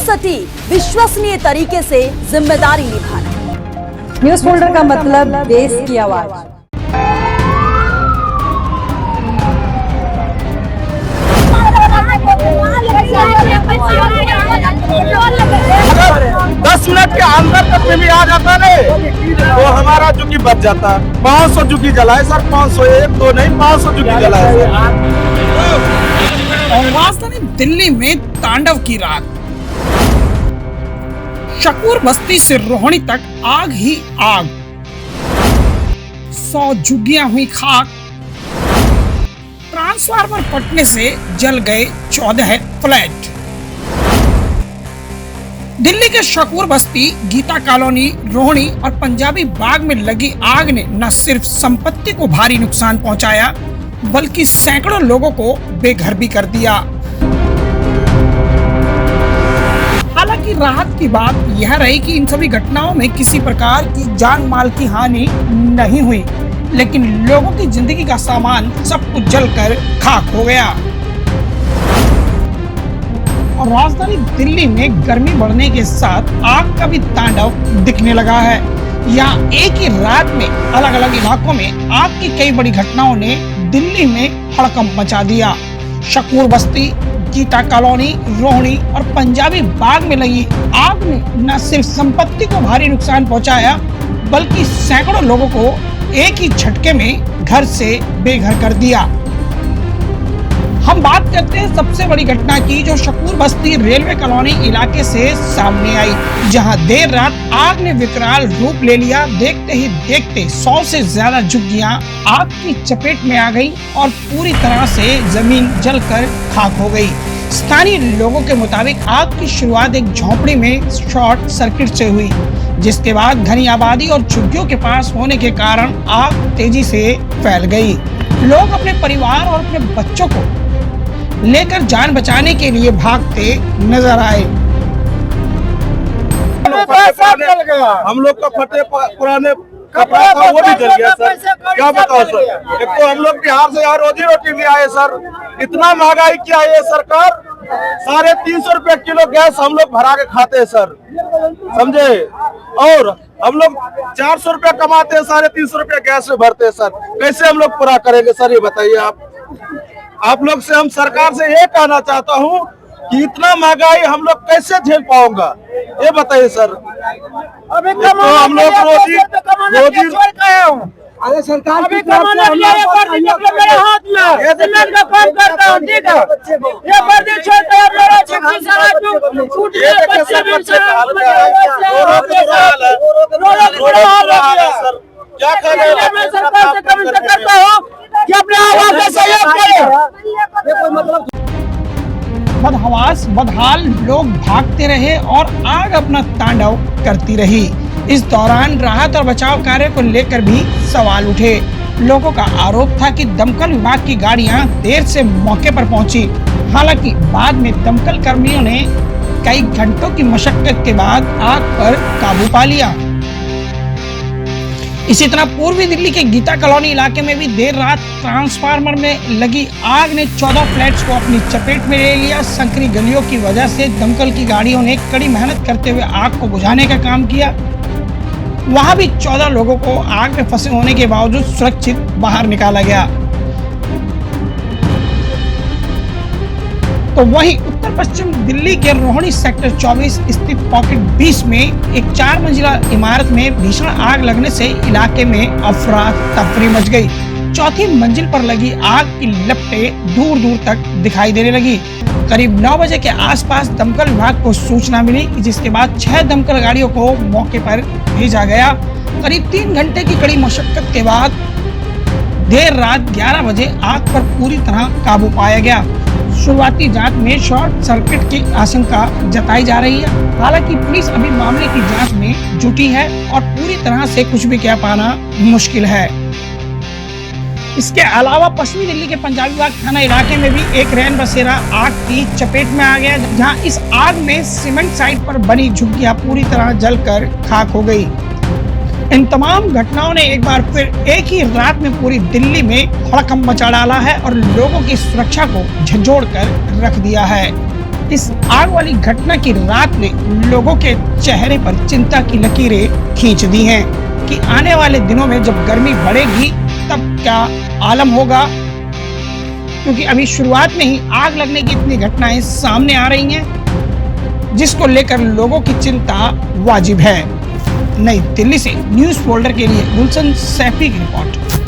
सटीक विश्वसनीय तरीके से जिम्मेदारी निभाना। न्यूज फोल्डर का मतलब देश की आवाज। 10 मिनट के अंदर तक में भी आ जाता नहीं तो हमारा चुकी बच जाता। 500 चुकी जलाए सर, 500 एक दो नहीं 500 चुकी जलाए सर। और राजधानी दिल्ली में तांडव की रात, शकूर बस्ती से रोहिणी तक आग ही आग, 100 झुग्गियां हुई खाक, ट्रांसफार्मर फटने से जल गए 14 फ्लैट। दिल्ली के शकूर बस्ती, गीता कॉलोनी, रोहिणी और पंजाबी बाग में लगी आग ने न सिर्फ संपत्ति को भारी नुकसान पहुंचाया बल्कि सैकड़ों लोगों को बेघर भी कर दिया। हालांकि राहत की बात यह रही कि इन सभी घटनाओं में किसी प्रकार की जान माल की हानि नहीं हुई, लेकिन लोगों की जिंदगी का सामान सब कुछ जलकर खाक हो गया। और राजधानी दिल्ली में गर्मी बढ़ने के साथ आग का भी तांडव दिखने लगा है। यहाँ एक ही रात में अलग अलग इलाकों में आग की कई बड़ी घटनाओं ने दिल्ली में हड़कंप मचा दिया। शकूर बस्ती, गीता कॉलोनी, रोहिणी और पंजाबी बाग में लगी आग ने न सिर्फ संपत्ति को भारी नुकसान पहुंचाया बल्कि सैकड़ों लोगों को एक ही झटके में घर से बेघर कर दिया। हम बात करते हैं सबसे बड़ी घटना की, जो शकूर बस्ती रेलवे कॉलोनी इलाके से सामने आई, जहां देर रात आग ने विकराल रूप ले लिया। देखते ही देखते 100 से ज्यादा झुग्गियां आग की चपेट में आ गई और पूरी तरह से जमीन जलकर खाक हो गई। स्थानीय लोगों के मुताबिक आग की शुरुआत एक झोपड़ी में शॉर्ट सर्किट से हुई, जिसके बाद घनी आबादी और झुग्गियों के पास होने के कारण आग तेजी से फैल गई। लोग अपने परिवार और अपने बच्चों को लेकर जान बचाने के लिए भागते नजर आए। हम लोग का फटे पुराने कपड़ा था वो भी जल गया सर। क्या बताओ सर, एक तो हम लोग बिहार से यहाँ रोजी रोटी भी आए सर, इतना महंगाई किया है सरकार। 350 रुपए किलो गैस हम लोग भरा के खाते हैं सर, समझे। और हम लोग 400 रुपया कमाते हैं, 350 रुपया गैस में भरते हैं सर। कैसे हम लोग पूरा करेंगे सर, ये बताइए आप लोग से। हम सरकार से ये कहना चाहता हूँ कि इतना महंगाई हम लोग कैसे झेल पाऊंगा, ये बताइए सर। अभी तो हम लोग रोजी अरे सरकार की तरफ से मेरे हाथ में सीमेंट का काम करता हूँ, ठीक है। ये वर्दी छोड़ते हैं मेरा छक्की सारा टूट गया, बच्चे भी सर। क्या करें, मैं सरकार से कमिशन करता हूँ कि अपने आवाज का सहयोग करें। बदहवास बदहाल लोग भागते रहे और आग अपना तांडव करती रही। इस दौरान राहत और बचाव कार्य को लेकर भी सवाल उठे। लोगों का आरोप था कि दमकल विभाग की गाड़ियां देर से मौके पर पहुंची। हालांकि बाद में दमकल कर्मियों ने कई घंटों की मशक्कत के बाद आग पर काबू पा लिया। इसी तरह पूर्वी दिल्ली के गीता कॉलोनी इलाके में भी देर रात ट्रांसफार्मर में लगी आग ने 14 फ्लैट्स को अपनी चपेट में ले लिया। संकरी गलियों की वजह से दमकल की गाड़ियों ने कड़ी मेहनत करते हुए आग को बुझाने का काम किया। वहां भी 14 लोगों को आग में फंसे होने के बावजूद सुरक्षित बाहर निकाला गया। तो वहीं उत्तर पश्चिम दिल्ली के रोहिणी सेक्टर 24 स्थित पॉकेट 20 में एक 4 मंजिला इमारत में भीषण आग लगने से इलाके में अफरा तफरी मच गई। चौथी मंजिल पर लगी आग की लपटें दूर दूर तक दिखाई देने लगी। करीब 9 बजे के आसपास दमकल विभाग को सूचना मिली, जिसके बाद 6 दमकल गाड़ियों को मौके पर भेजा गया। करीब 3 घंटे की कड़ी मशक्कत के बाद देर रात 11 बजे आग पर पूरी तरह काबू पाया गया। शुरुआती जांच में शॉर्ट सर्किट की आशंका जताई जा रही है। हालांकि पुलिस अभी मामले की जांच में जुटी है और पूरी तरह से कुछ भी कह पाना मुश्किल है। इसके अलावा पश्चिमी दिल्ली के पंजाबी बाग थाना इलाके में भी एक रैन बसेरा आग की चपेट में आ गया, जहां इस आग में सीमेंट साइट पर बनी झुग्गियां पूरी तरह जलकर खाक हो गई। इन तमाम घटनाओं ने एक बार फिर एक ही रात में पूरी दिल्ली में हड़कंप मचा डाला है और लोगों की सुरक्षा को झंझोड़ कर रख दिया है। इस आग वाली घटना की रात ने लोगों के चेहरे पर चिंता की लकीरें खींच दी हैं कि आने वाले दिनों में जब गर्मी बढ़ेगी तब क्या आलम होगा, क्योंकि अभी शुरुआत में ही आग लगने की इतनी घटनाएं सामने आ रही हैं जिसको लेकर लोगों की चिंता वाजिब है। नई दिल्ली से न्यूज़ फोल्डर के लिए गुलशन सैफी की रिपोर्ट।